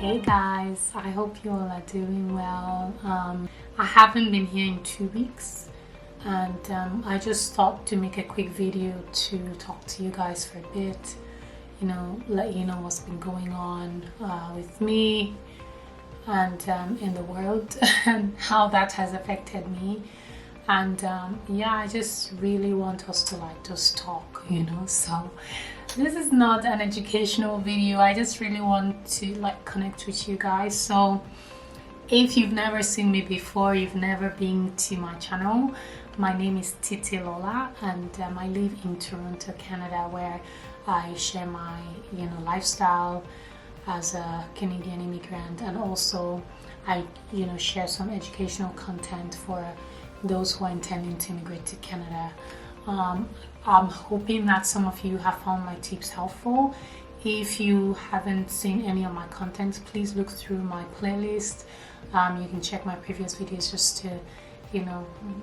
Hey guys, I hope you all are doing well. I haven't been here in 2 weeks, and I just thought to make a quick video to talk to you guys for a bit, let you know what's been going on with me and in the world and how that has affected me. And yeah, I just really want us to just talk, so this is not an educational video. I just really want to connect with you guys. So if you've never seen me before, you've never been to my channel, my name is Lola, and I live in Toronto, Canada, where I share my lifestyle as a Canadian immigrant, and also I share some educational content for those who are intending to immigrate to Canada. I'm hoping that some of you have found my tips helpful. If you haven't seen any of my content, please look through my playlist. You can check my previous videos just to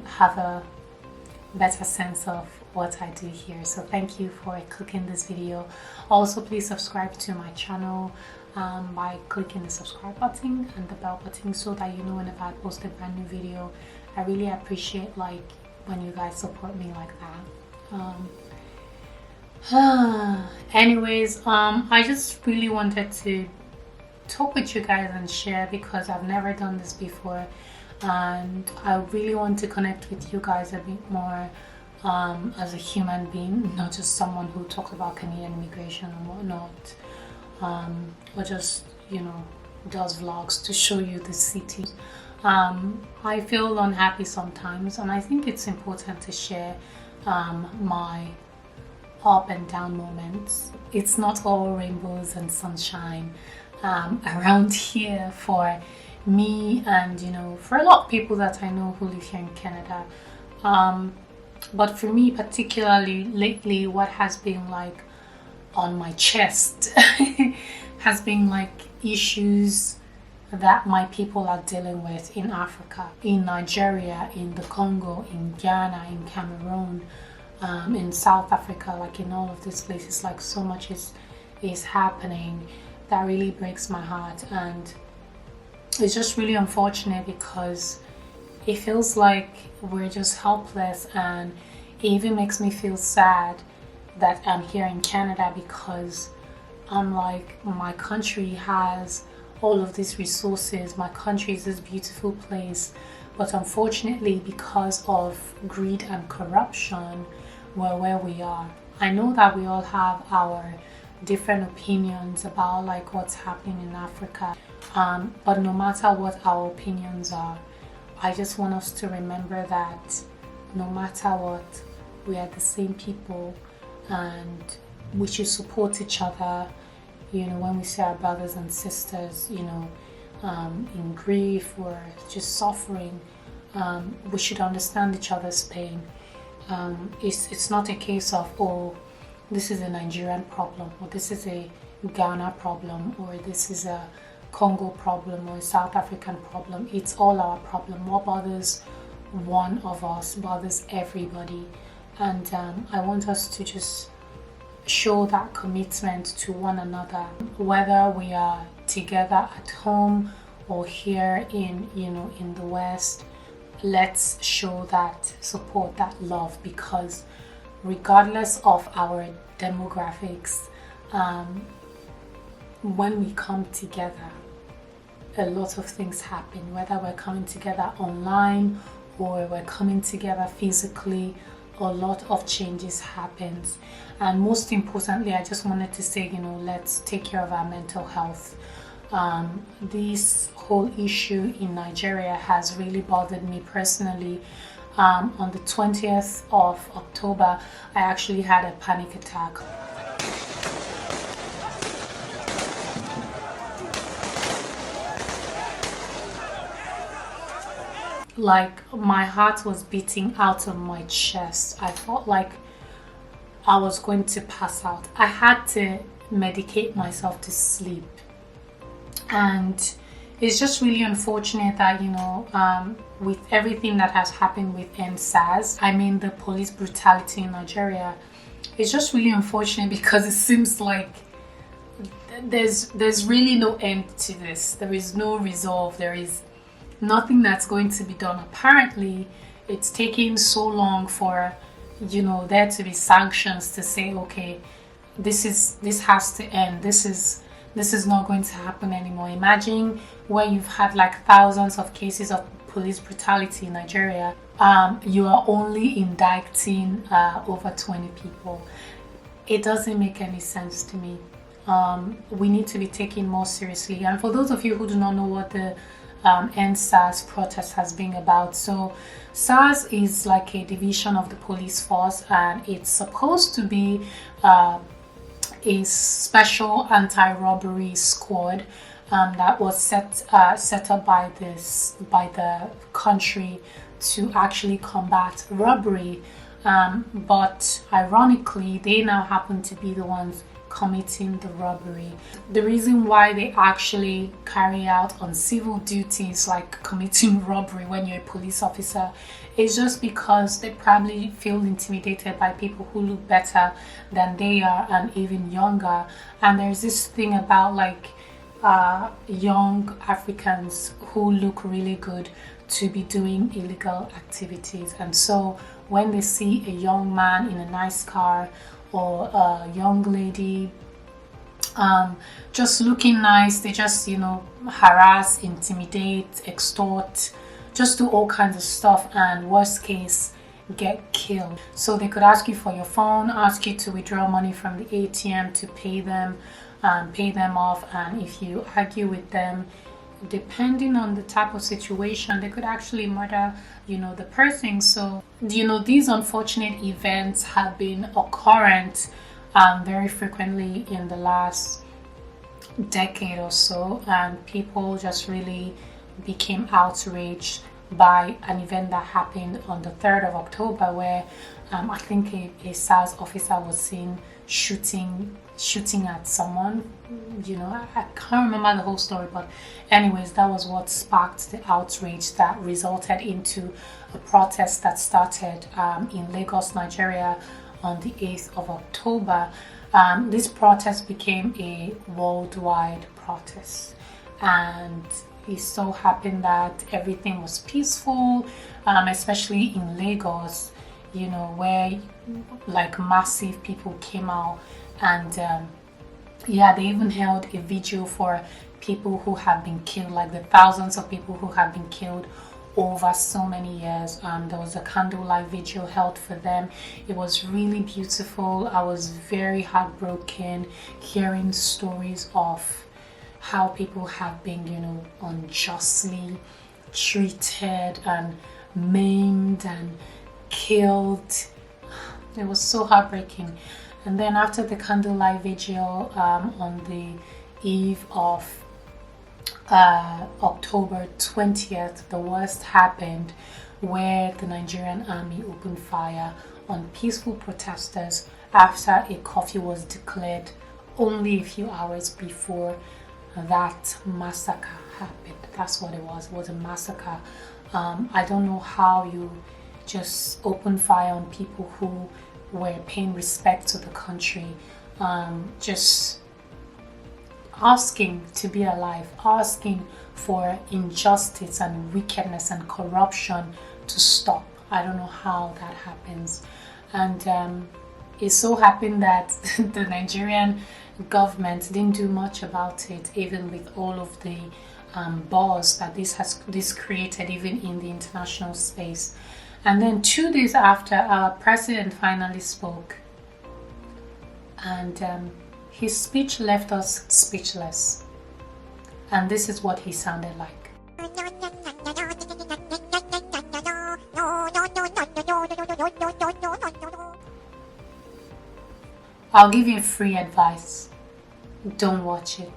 have a better sense of what I do here. So thank you for clicking this video. Also, please subscribe to my channel by clicking the subscribe button and the bell button so that you know whenever I post a brand new video. I really appreciate when you guys support me like that. Anyways, I just really wanted to talk with you guys and share, because I've never done this before, and I really want to connect with you guys a bit more as a human being, not just someone who talks about Canadian immigration and whatnot, or just does vlogs to show you the city. I feel unhappy sometimes, and I think it's important to share my up and down moments. It's not all rainbows and sunshine around here for me, and for a lot of people that I know who live here in Canada. But for me particularly lately, what has been on my chest has been issues that my people are dealing with in Africa, in Nigeria, in the Congo, in Ghana, in Cameroon, in South Africa, in all of these places. So much is happening that really breaks my heart, and it's just really unfortunate because it feels like we're just helpless, and it even makes me feel sad that I'm here in Canada, because I'm my country has all of these resources. My country is this beautiful place, but unfortunately, because of greed and corruption, we're where we are. I know that we all have our different opinions about what's happening in Africa, but no matter what our opinions are, I just want us to remember that no matter what, we are the same people, and we should support each other. When we see our brothers and sisters, in grief or just suffering, we should understand each other's pain. It's not a case of, oh, this is a Nigerian problem, or this is a Ghana problem, or this is a Congo problem, or a South African problem. It's all our problem. What bothers one of us bothers everybody. And I want us to just show that commitment to one another, whether we are together at home or here in the West. Let's show that support, that love, because regardless of our demographics, when we come together, a lot of things happen, whether we're coming together online or we're coming together physically. A lot of changes happens, and most importantly, I just wanted to say, let's take care of our mental health. This whole issue in Nigeria has really bothered me personally. On the 20th of October, I actually had a panic attack. My heart was beating out of my chest. I felt like I was going to pass out. I had to medicate myself to sleep, and it's just really unfortunate that with everything that has happened with SARS, the police brutality in Nigeria, it's just really unfortunate because it seems like there's really no end to this. There is no resolve. There is nothing that's going to be done. Apparently, it's taking so long for there to be sanctions to say, okay, this has to end. This is not going to happen anymore. Imagine where you've had like thousands of cases of police brutality in Nigeria. You are only indicting over 20 people. It doesn't make any sense to me. We need to be taken more seriously. And for those of you who do not know what the End SARS protest has been about, so SARS is like a division of the police force, and it's supposed to be a special anti-robbery squad that was set up by the country to actually combat robbery. But ironically, they now happen to be the ones committing the robbery. The reason why they actually carry out on civil duties like committing robbery when you're a police officer is just because they probably feel intimidated by people who look better than they are and even younger. And there's this thing about like young Africans who look really good to be doing illegal activities, and so when they see a young man in a nice car or a young lady just looking nice, they just harass, intimidate, extort, just do all kinds of stuff, and worst case get killed. So they could ask you for your phone, ask you to withdraw money from the ATM to pay them off, and if you argue with them, depending on the type of situation, they could actually murder the person. So these unfortunate events have been occurrent very frequently in the last decade or so, and people just really became outraged by an event that happened on the 3rd of October where I think a SARS officer was seen shooting at someone. I can't remember the whole story, but anyways, that was what sparked the outrage that resulted into a protest that started in Lagos, Nigeria on the 8th of October. This protest became a worldwide protest, and it so happened that everything was peaceful, especially in Lagos, where like massive people came out, and they even held a vigil for people who have been killed, like the thousands of people who have been killed over so many years. There was a candlelight vigil held for them. It was really beautiful. I was very heartbroken hearing stories of how people have been, unjustly treated and maimed and killed. It was so heartbreaking. And then after the candlelight vigil on the eve of October 20th, the worst happened, where the Nigerian army opened fire on peaceful protesters after a curfew was declared only a few hours before that massacre happened. That's what it was. It was a massacre. I don't know how you just open fire on people who were paying respect to the country, just asking to be alive, asking for injustice and wickedness and corruption to stop. I don't know how that happens. And it so happened that the Nigerian government didn't do much about it, even with all of the buzz that this created, even in the international space. And then 2 days after, our president finally spoke, and his speech left us speechless. And this is what he sounded like. I'll give you free advice. Don't watch it.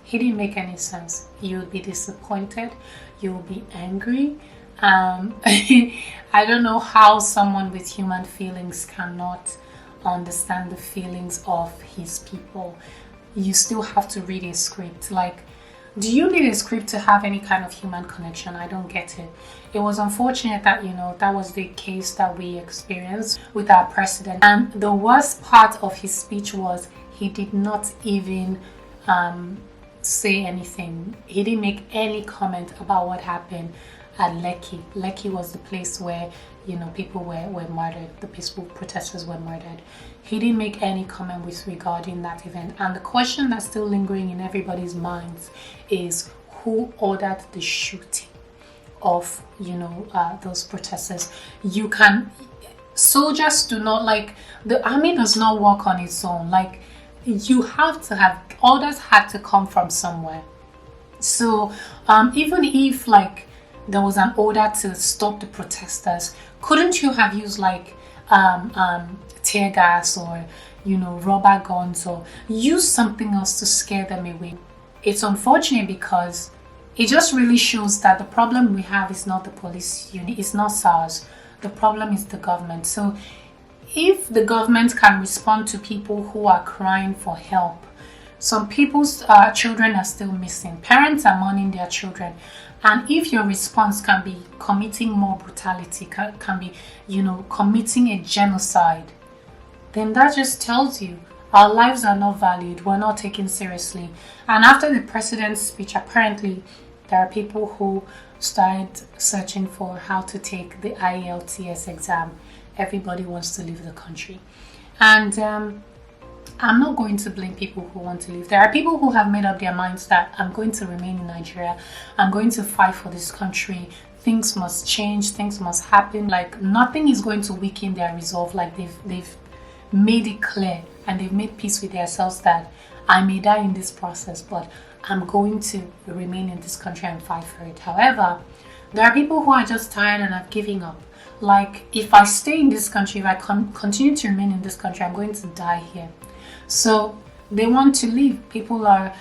He didn't make any sense. You'll be disappointed. You'll be angry. I don't know how someone with human feelings cannot understand the feelings of his people. You still have to read a script. Like, do you need a script to have any kind of human connection? I don't get it. It was unfortunate that, that was the case that we experienced with our president. And the worst part of his speech was he did not even say anything. He didn't make any comment about what happened at Lekki. Lekki was the place where, you know, people were murdered, the peaceful protesters were murdered. He didn't make any comment with regarding that event. And the question that's still lingering in everybody's minds is, who ordered the shooting of, you know, those protesters? Soldiers do not, like, the army does not work on its own. Like, you have to have, orders had to come from somewhere. So even if, like, there was an order to stop the protesters, couldn't you have used, like, tear gas, or, you know, rubber guns, or use something else to scare them away? It's unfortunate because it just really shows that the problem we have is not the police unit, it's not SARS. The problem is the government. So if the government can respond to people who are crying for help, some people's children are still missing, parents are mourning their children, and if your response can be committing more brutality, can be, you know, committing a genocide, then that just tells you our lives are not valued, we're not taken seriously. And after the president's speech, apparently there are people who started searching for how to take the IELTS exam. Everybody wants to leave the country. And I'm not going to blame people who want to leave. There are people who have made up their minds that I'm going to remain in Nigeria. I'm going to fight for this country. Things must change. Things must happen. Like, nothing is going to weaken their resolve. Like, they've made it clear, and they've made peace with themselves that I may die in this process, but I'm going to remain in this country and fight for it. However, there are people who are just tired and are giving up. Like, if I stay in this country, if I continue to remain in this country, I'm going to die here. So they want to leave. People are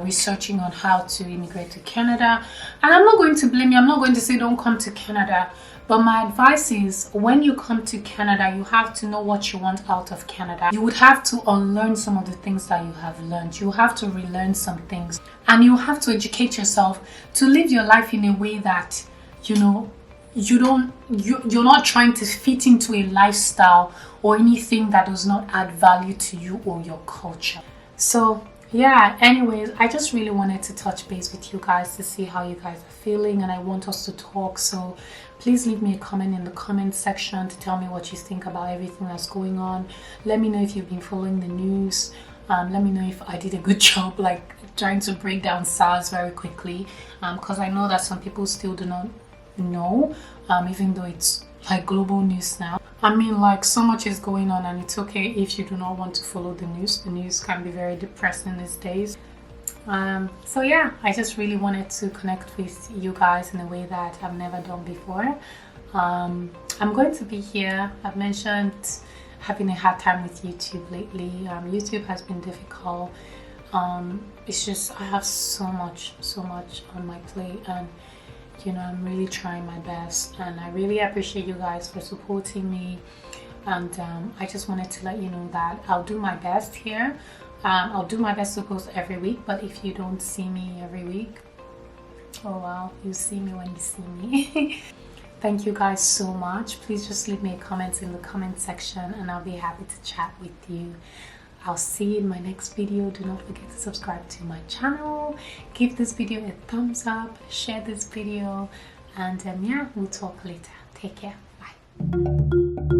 researching on how to immigrate to Canada. And I'm not going to blame you. I'm not going to say don't come to Canada. But my advice is, when you come to Canada, you have to know what you want out of Canada. You would have to unlearn some of the things that you have learned. You have to relearn some things. And you have to educate yourself to live your life in a way that, you know, you're not trying to fit into a lifestyle or anything that does not add value to you or your culture. So yeah, anyways, I just really wanted to touch base with you guys to see how you guys are feeling, and I want us to talk. So please leave me a comment in the comment section to tell me what you think about everything that's going on. Let me know if you've been following the news. Let me know if I did a good job, like, trying to break down SARS very quickly, because I know that some people still do not know, even though it's like global news now. I mean, like, so much is going on, and it's okay if you do not want to follow the news. The news can be very depressing these days. So yeah, I just really wanted to connect with you guys in a way that I've never done before. I'm going to be here. I've mentioned having a hard time with YouTube lately. YouTube has been difficult. It's just, I have so much on my plate, and you know, I'm really trying my best, and I really appreciate you guys for supporting me. And I just wanted to let you know that I'll do my best here. I'll do my best to post every week, but if you don't see me every week, oh well, you see me when you see me. Thank you guys so much. Please just leave me a comment in the comment section, and I'll be happy to chat with you. I'll see you in my next video. Do not forget to subscribe to my channel. Give this video a thumbs up. Share this video. And yeah, we'll talk later. Take care. Bye.